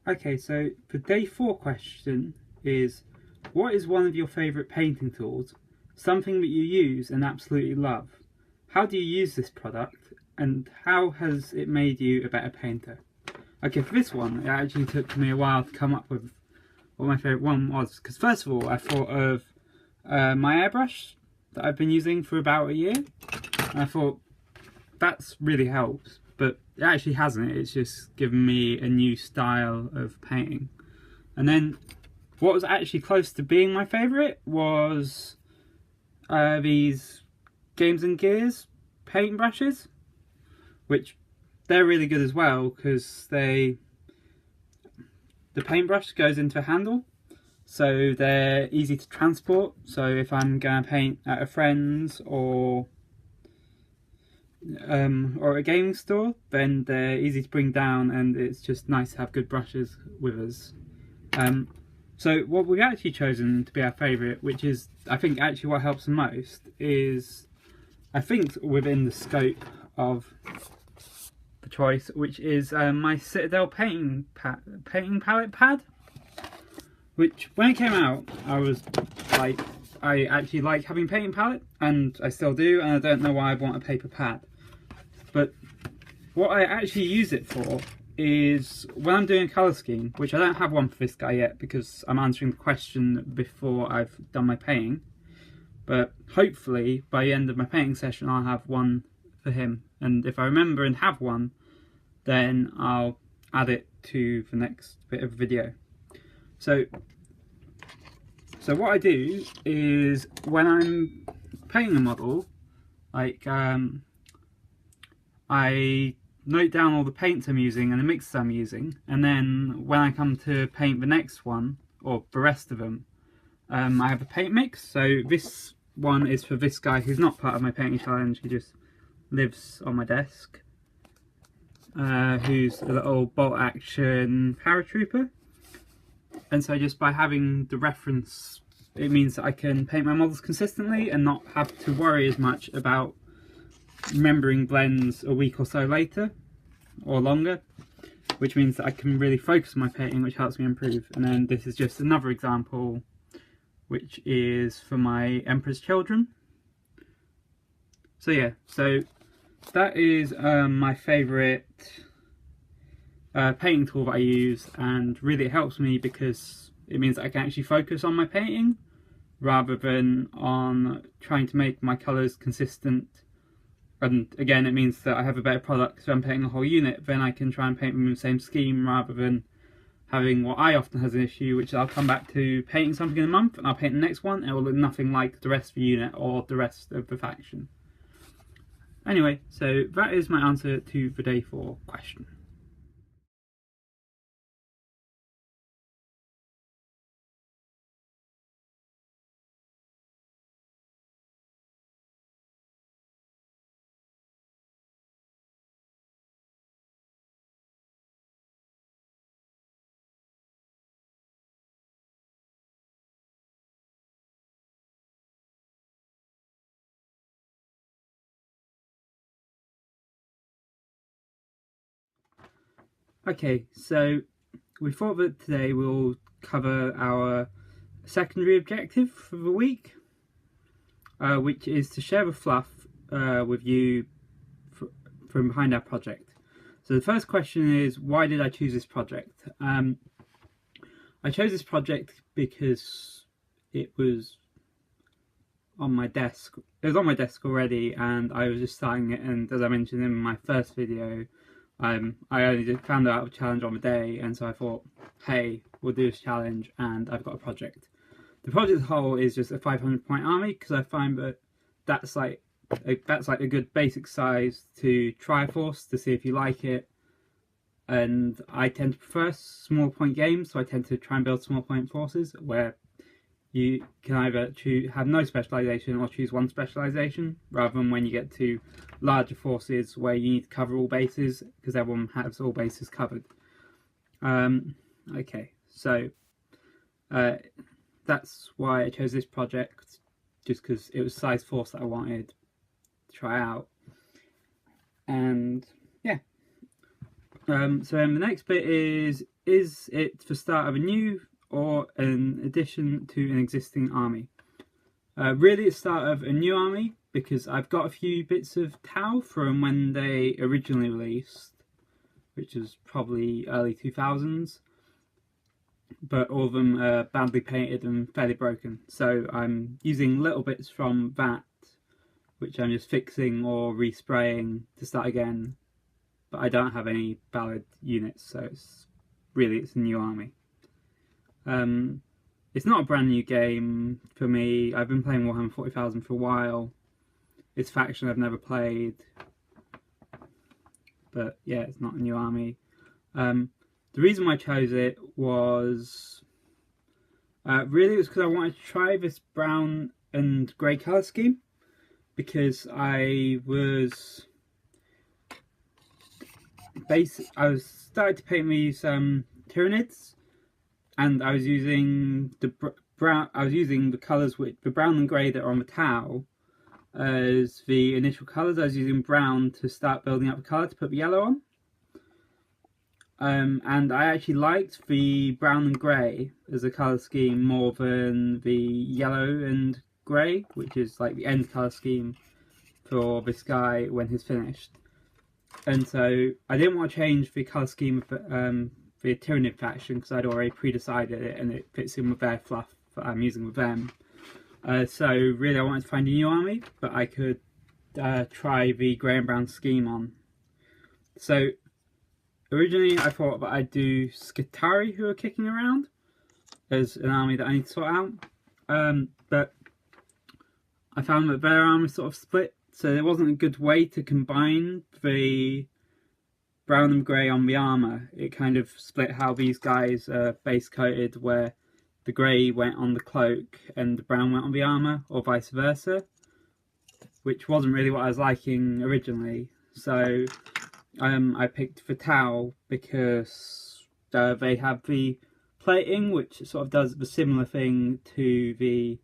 Okay, so the day 4 question is, what is one of your favourite painting tools? Something that you use and absolutely love. How do you use this product and how has it made you a better painter? Okay, for this one, it actually took me a while to come up with what my favourite one was, because first of all I thought of my airbrush that I've been using for about a year, and I thought that's really helps, but it actually hasn't. It's just given me a new style of painting. And then what was actually close to being my favourite was these Games and Gears paint brushes, which they're really good as well because the paintbrush goes into a handle, so they're easy to transport. So if I'm going to paint at a friend's or a gaming store, then they're easy to bring down, and it's just nice to have good brushes with us. So what we've actually chosen to be our favourite, which is I think actually what helps the most, is I think within the scope of the choice, which is my Citadel painting palette pad, which when it came out I was like, I actually like having painting palette, and I still do, and I don't know why I want a paper pad. But what I actually use it for is when I'm doing a colour scheme, which I don't have one for this guy yet because I'm answering the question before I've done my painting, but hopefully by the end of my painting session I'll have one for him, and if I remember and have one, then I'll add it to the next bit of video. So what I do is when I'm painting a model, like I note down all the paints I'm using and the mixes I'm using, and then when I come to paint the next one, or the rest of them, I have a paint mix. So this one is for this guy who's not part of my painting challenge, he just lives on my desk, who's a little bolt action paratrooper. And so just by having the reference, it means that I can paint my models consistently and not have to worry as much about remembering blends a week or so later or longer, which means that I can really focus on my painting, which helps me improve. And then this is just another example, which is for my Emperor's Children. So yeah, so that is my favourite painting tool that I use, and really it helps me because it means that I can actually focus on my painting rather than on trying to make my colours consistent. And again, it means that I have a better product. So I'm painting a whole unit, then I can try and paint them in the same scheme rather than having what I often has an issue, which is I'll come back to painting something in a month and I'll paint the next one and it will look nothing like the rest of the unit or the rest of the faction. Anyway, so that is my answer to the day 4 question. Okay, so we thought that today we'll cover our secondary objective for the week, which is to share the fluff with you from behind our project. So the first question is, why did I choose this project? I chose this project because it was on my desk. It was on my desk already, and I was just starting it. And as I mentioned in my first video, I only found out a challenge on the day, and so I thought, hey, we'll do this challenge, and I've got a project. The project as a whole is just a 500-point army because I find that that's like a good basic size to try a force to see if you like it. And I tend to prefer small point games, so I tend to try and build small point forces where you can either have no specialisation or choose one specialisation, rather than when you get to larger forces where you need to cover all bases because everyone has all bases covered. Okay, so that's why I chose this project, just because it was size force that I wanted to try out. And yeah, so then the next bit is is it the start of a new or an addition to an existing army? Really it's the start of a new army, because I've got a few bits of Tau from when they originally released, which was probably early 2000s, but all of them are badly painted and fairly broken. So I'm using little bits from that, which I'm just fixing or respraying to start again, but I don't have any valid units, so it's a new army. It's not a brand new game for me. I've been playing Warhammer 40,000 for a while. It's a faction I've never played, but yeah, it's not a new army. The reason why I chose it was really it was because I wanted to try this brown and grey colour scheme, because I was started to paint these Tyranids, and I was using the brown. I was using the colours with the brown and grey that are on the Tau as the initial colours. I was using brown to start building up the colour to put the yellow on. And I actually liked the brown and grey as a colour scheme more than the yellow and grey, which is like the end colour scheme for this guy when he's finished. And so I didn't want to change the colour scheme of the Tyranid faction, because I'd already pre-decided it and it fits in with their fluff that I'm using with them. So really I wanted to find a new army, but I could try the grey and brown scheme on. So originally I thought that I'd do Skitarii, who are kicking around, as an army that I need to sort out. But I found that their army sort of split, so there wasn't a good way to combine the brown and grey on the armour. It kind of split how these guys are base coated, where the grey went on the cloak and the brown went on the armour, or vice versa, which wasn't really what I was liking originally. So I picked the Tau because they have the plating, which sort of does the similar thing to the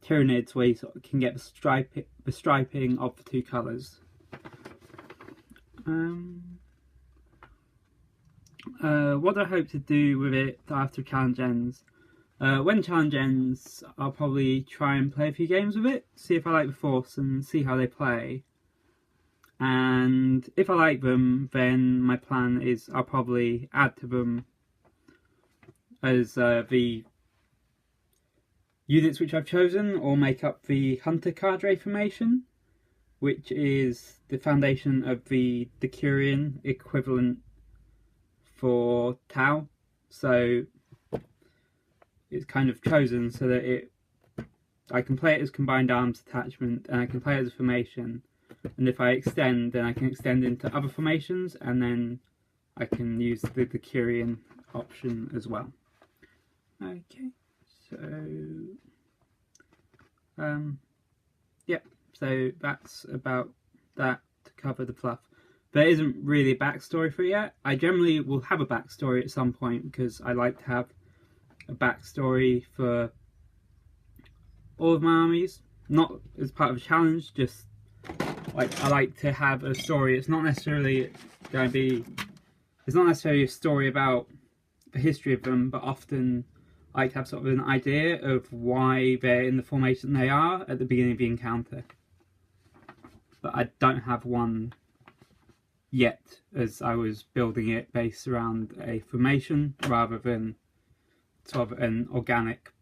Tyranids, where you sort of can get the striping of the two colours. What do I hope to do with it after challenge ends? When challenge ends, I'll probably try and play a few games with it, see if I like the force and see how they play. And if I like them, then my plan is I'll probably add to them as the units which I've chosen, or make up the Hunter Cadre formation, which is the foundation of the Decurion equivalent for Tau. So it's kind of chosen so that I can play it as combined arms attachment, and I can play it as a formation, and if I extend, then I can extend into other formations, and then I can use the Decurion option as well. Okay, so yeah, so that's about that to cover the fluff. There isn't really a backstory for it yet. I generally will have a backstory at some point, because I like to have a backstory for all of my armies, not as part of a challenge, just like I like to have a story. It's not necessarily going to be, it's not necessarily a story about the history of them, but often I like to have sort of an idea of why they're in the formation they are at the beginning of the encounter. But I don't have one yet, as I was building it based around a formation rather than sort of an organic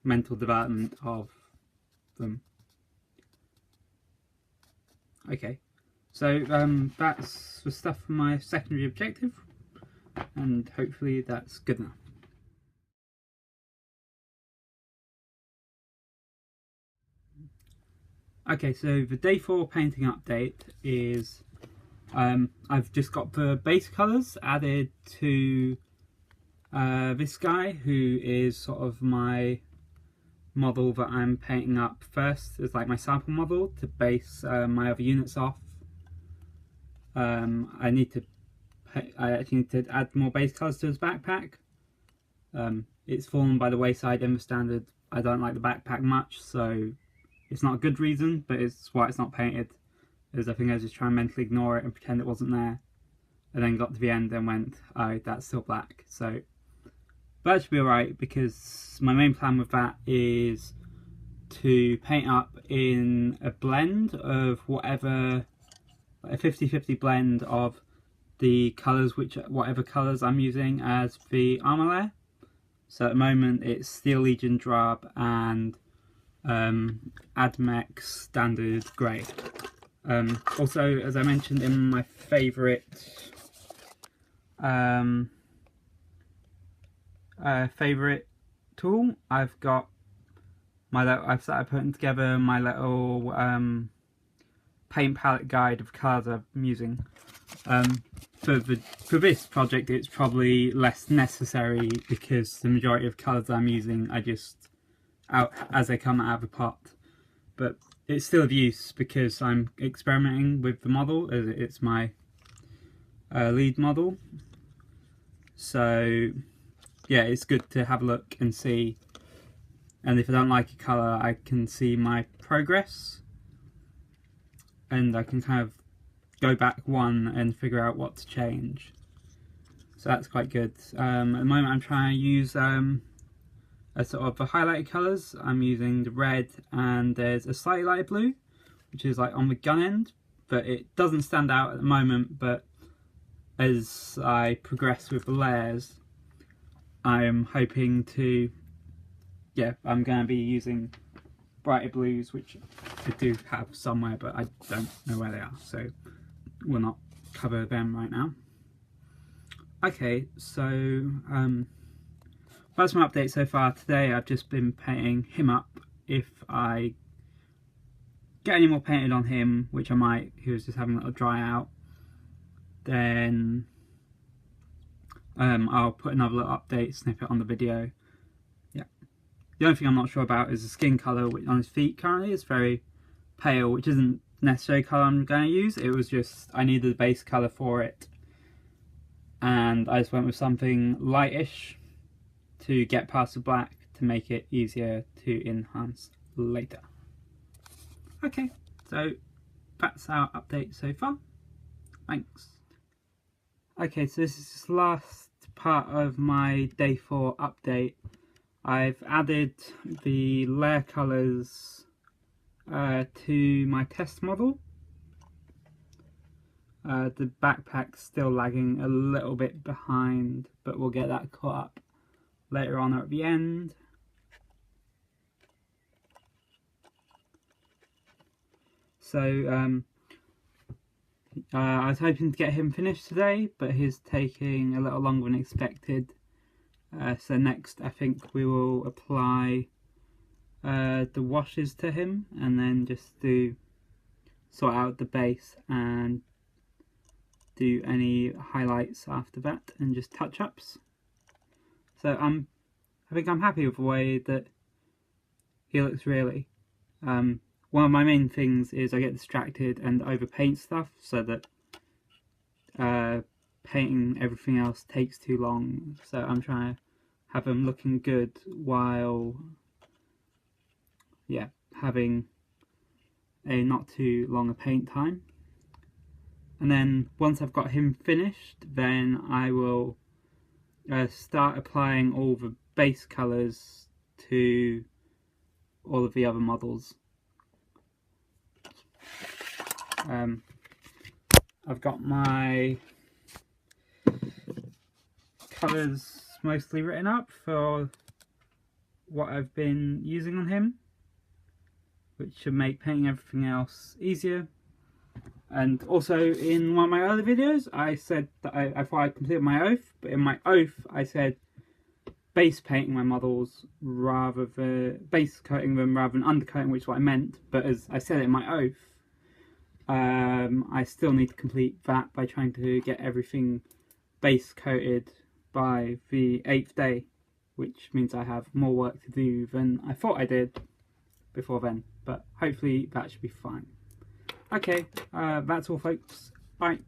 mental development of them. Okay, so that's the stuff for my secondary objective, and hopefully that's good enough. Okay, so the day 4 painting update is I've just got the base colours added to this guy, who is sort of my model that I'm painting up first as like my sample model to base my other units off. I actually need to add more base colours to his backpack. It's fallen by the wayside in the standard. I don't like the backpack much, so it's not a good reason, but it's why it's not painted, as I think I was just trying to mentally ignore it and pretend it wasn't there. and then got to the end and went, oh, that's still black. So that should be alright, because my main plan with that is to paint up in a blend of whatever, a 50-50 blend of the colours, whatever colours I'm using as the armour layer. So at the moment it's Steel Legion Drab and Admech Standard Grey. Also, as I mentioned in my favourite tool, I've started putting together my little paint palette guide of colours I'm using. For this project it's probably less necessary, because the majority of colours I'm using are just out as they come out of the pot, but it's still of use because I'm experimenting with the model, as it's my lead model. So yeah, it's good to have a look and see, and if I don't like a colour I can see my progress and I can kind of go back one and figure out what to change. So that's quite good. At the moment I'm trying to use a sort of the highlighted colours. I'm using the red, and there's a slightly lighter blue, which is like on the gun end, but it doesn't stand out at the moment. But as I progress with the layers, I'm hoping to, yeah, I'm going to be using brighter blues, which I do have somewhere, but I don't know where they are, so we'll not cover them right now. Okay, so that's my update so far. Today I've just been painting him up. If I get any more painted on him, which I might, he was just having a little dry out, then I'll put another little update snippet on the video. Yeah. The only thing I'm not sure about is the skin colour on his feet currently. It's very pale, which isn't necessarily the colour I'm going to use. It was just, I needed a base colour for it, and I just went with something lightish to get past the black to make it easier to enhance later. Okay, so that's our update so far. Thanks. Okay, so this is the last part of my day 4 update. I've added the layer colours to my test model. The backpack's still lagging a little bit behind, but we'll get that caught up later on or at the end. So I was hoping to get him finished today, but he's taking a little longer than expected. So next I think we will apply the washes to him, and then just sort out the base and do any highlights after that, and just touch-ups. So I think I'm happy with the way that he looks, really. One of my main things is I get distracted and overpaint stuff, so that painting everything else takes too long. So I'm trying to have them looking good while, yeah, having a not too long a paint time. And then once I've got him finished, then I will start applying all the base colours to all of the other models. I've got my colours mostly written up for what I've been using on him, which should make painting everything else easier. And also in one of my other videos I said that I thought I'd completed my oath, but in my oath I said base painting my models rather than base coating them rather than undercoating, which is what I meant. But as I said in my oath, I still need to complete that by trying to get everything base coated by the 8th day, which means I have more work to do than I thought I did before then, but hopefully that should be fine. Okay, that's all folks, bye.